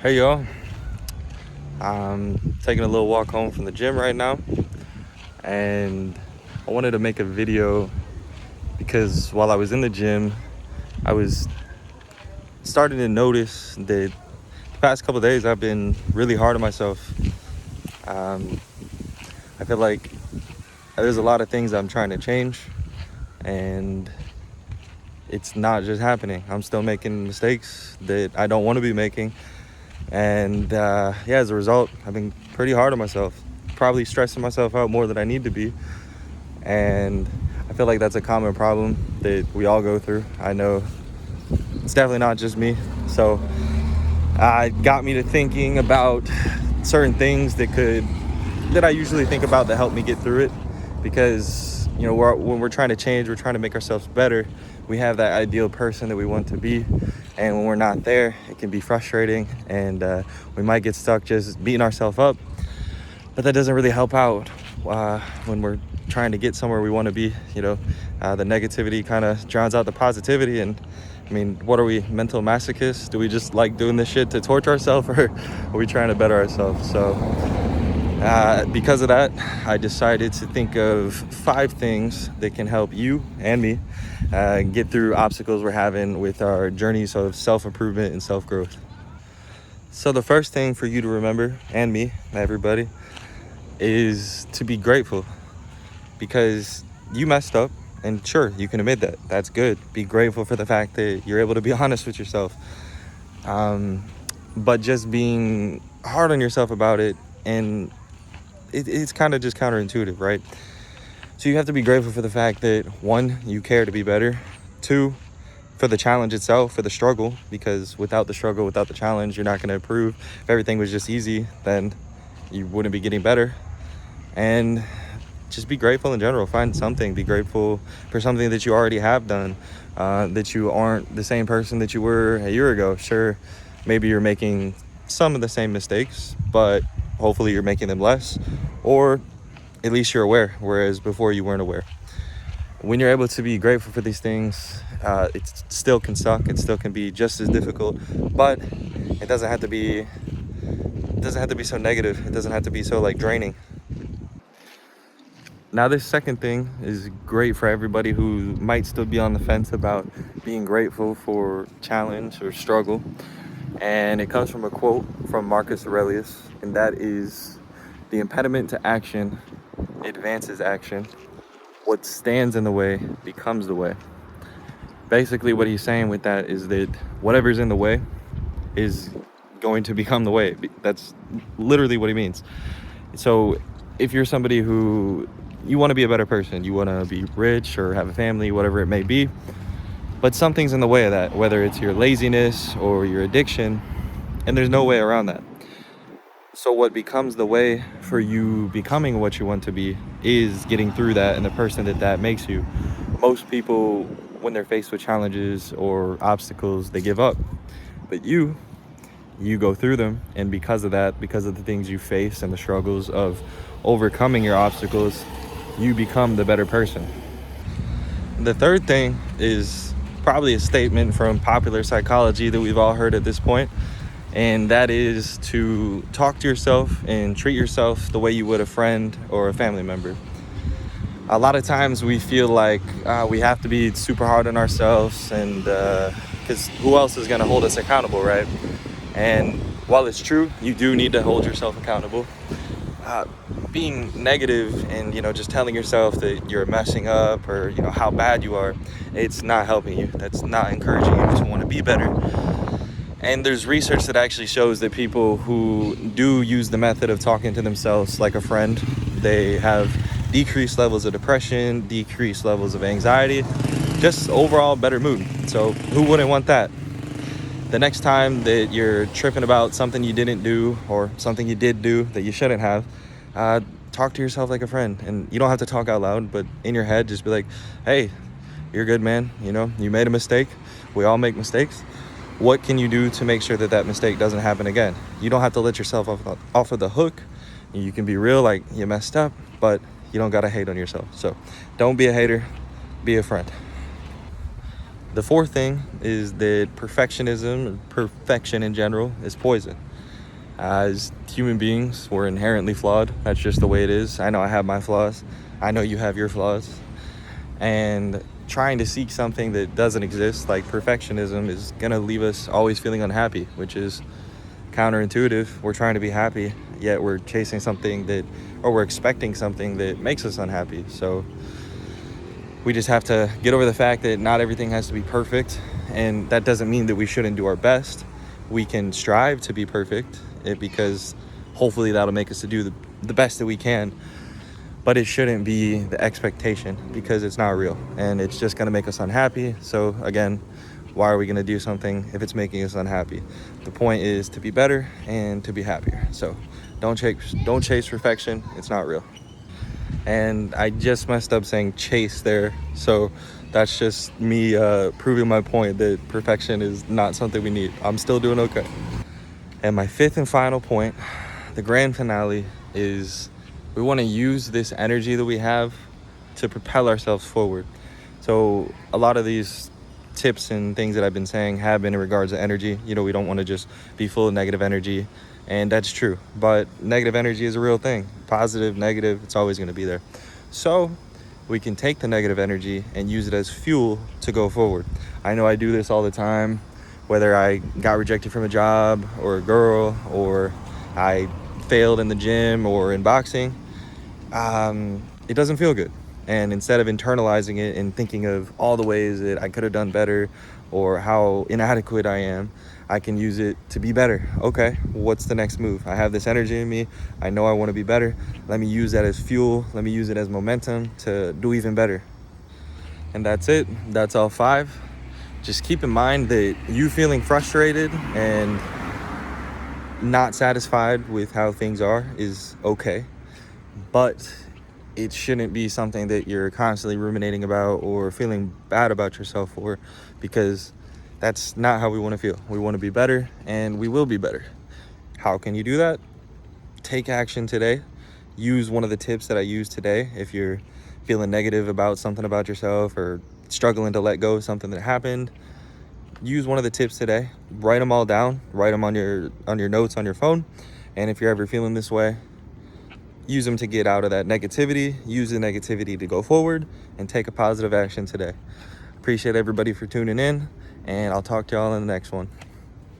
Hey y'all, I'm taking a little walk home from the gym right now, and I wanted to make a video because while I was in the gym, I was starting to notice that the past couple of days I've been really hard on myself. Um, I feel like there's a lot of things I'm trying to change, and it's not just happening. I'm still making mistakes that I don't want to be making. And yeah, as a result, I've been pretty hard on myself, probably stressing myself out more than I need to be. And I feel like that's a common problem that we all go through. I know it's definitely not just me. So it got me to thinking about certain things that I usually think about that help me get through it. Because when we're trying to change, we're trying to make ourselves better. We have that ideal person that we want to be, and when we're not there, it can be frustrating, and we might get stuck just beating ourselves up. But that doesn't really help out when we're trying to get somewhere we want to be. The negativity kind of drowns out the positivity. And I mean, what are we, mental masochists? Do we just like doing this shit to torture ourselves, or are we trying to better ourselves? So because of that, I decided to think of 5 things that can help you and me get through obstacles we're having with our journeys of self-improvement and self-growth. So the first thing for you to remember, and me, everybody, is to be grateful, because you messed up, and sure, you can admit that. That's good. Be grateful for the fact that you're able to be honest with yourself. But just being hard on yourself about it, and it's kind of just counterintuitive, right? So you have to be grateful for the fact that, 1, you care to be better. 2, for the challenge itself, for the struggle, because without the struggle, without the challenge, you're not going to improve. If everything was just easy, then you wouldn't be getting better. And just be grateful in general. Find something. Be grateful for something that you already have done, that you aren't the same person that you were a year ago. Sure, maybe you're making some of the same mistakes, but hopefully you're making them less, or at least you're aware, whereas before you weren't aware. When you're able to be grateful for these things, it still can suck. It still can be just as difficult, but it doesn't have to be so negative. It doesn't have to be so draining. Now, this second thing is great for everybody who might still be on the fence about being grateful for challenge or struggle. And it comes from a quote from Marcus Aurelius, and that is, "The impediment to action advances action. What stands in the way becomes the way." Basically, what he's saying with that is that whatever's in the way is going to become the way. That's literally what he means. So if you're somebody who you want to be a better person, you want to be rich or have a family, whatever it may be, but something's in the way of that, whether it's your laziness or your addiction, and there's no way around that. So what becomes the way for you becoming what you want to be is getting through that, and the person that makes you. Most people, when they're faced with challenges or obstacles, they give up. But you go through them, and because of that, because of the things you face and the struggles of overcoming your obstacles, you become the better person. The third thing is probably a statement from popular psychology that we've all heard at this point, and that is to talk to yourself and treat yourself the way you would a friend or a family member. A lot of times we feel like we have to be super hard on ourselves, and because who else is going to hold us accountable, right? And while it's true, you do need to hold yourself accountable. Being negative and just telling yourself that you're messing up, or how bad you are, it's not helping you. That's not encouraging you to want to be better. And there's research that actually shows that people who do use the method of talking to themselves like a friend, they have decreased levels of depression, decreased levels of anxiety, just overall better mood. So who wouldn't want that? The next time that you're tripping about something you didn't do, or something you did do that you shouldn't have, talk to yourself like a friend. And you don't have to talk out loud, but in your head, just be like, "Hey, you're good, man. You made a mistake. We all make mistakes. What can you do to make sure that mistake doesn't happen again?" You don't have to let yourself off of the hook. You can be real, like you messed up, but you don't gotta hate on yourself. So don't be a hater, be a friend. The fourth thing is that perfection in general, is poison. As human beings, we're inherently flawed. That's just the way it is. I know I have my flaws. I know you have your flaws. And trying to seek something that doesn't exist, like perfectionism, is going to leave us always feeling unhappy, which is counterintuitive. We're trying to be happy, yet we're chasing something that, or we're expecting something that makes us unhappy. So we just have to get over the fact that not everything has to be perfect, and that doesn't mean that we shouldn't do our best. We can strive to be perfect, because hopefully that'll make us to do the best that we can, but it shouldn't be the expectation, because it's not real and it's just going to make us unhappy. So again, why are we going to do something if it's making us unhappy? The point is to be better and to be happier. So don't chase perfection. It's not real. And I just messed up saying chase there, so that's just me proving my point that perfection is not something we need. I'm still doing okay. And my fifth and final point, the grand finale, is we want to use this energy that we have to propel ourselves forward. So a lot of these tips and things that I've been saying have been in regards to energy. You know, we don't want to just be full of negative energy, and that's true. But negative energy is a real thing. Positive, negative, it's always going to be there. So we can take the negative energy and use it as fuel to go forward. I know I do this all the time, whether I got rejected from a job or a girl, or I failed in the gym or in boxing. It doesn't feel good. And instead of internalizing it and thinking of all the ways that I could have done better or how inadequate I am, I can use it to be better. Okay, what's the next move? I have this energy in me. I know I want to be better. Let me use that as fuel. Let me use it as momentum to do even better. And that's it. That's all 5. Just keep in mind that you feeling frustrated and not satisfied with how things are is okay. But it shouldn't be something that you're constantly ruminating about or feeling bad about yourself for, because that's not how we want to feel. We want to be better, and we will be better. How can you do that? Take action today. Use one of the tips that I used today. If you're feeling negative about something about yourself or struggling to let go of something that happened, use one of the tips today. Write them all down. Write them on your notes on your phone. And if you're ever feeling this way, use them to get out of that negativity. Use the negativity to go forward and take a positive action today. Appreciate everybody for tuning in, and I'll talk to y'all in the next one.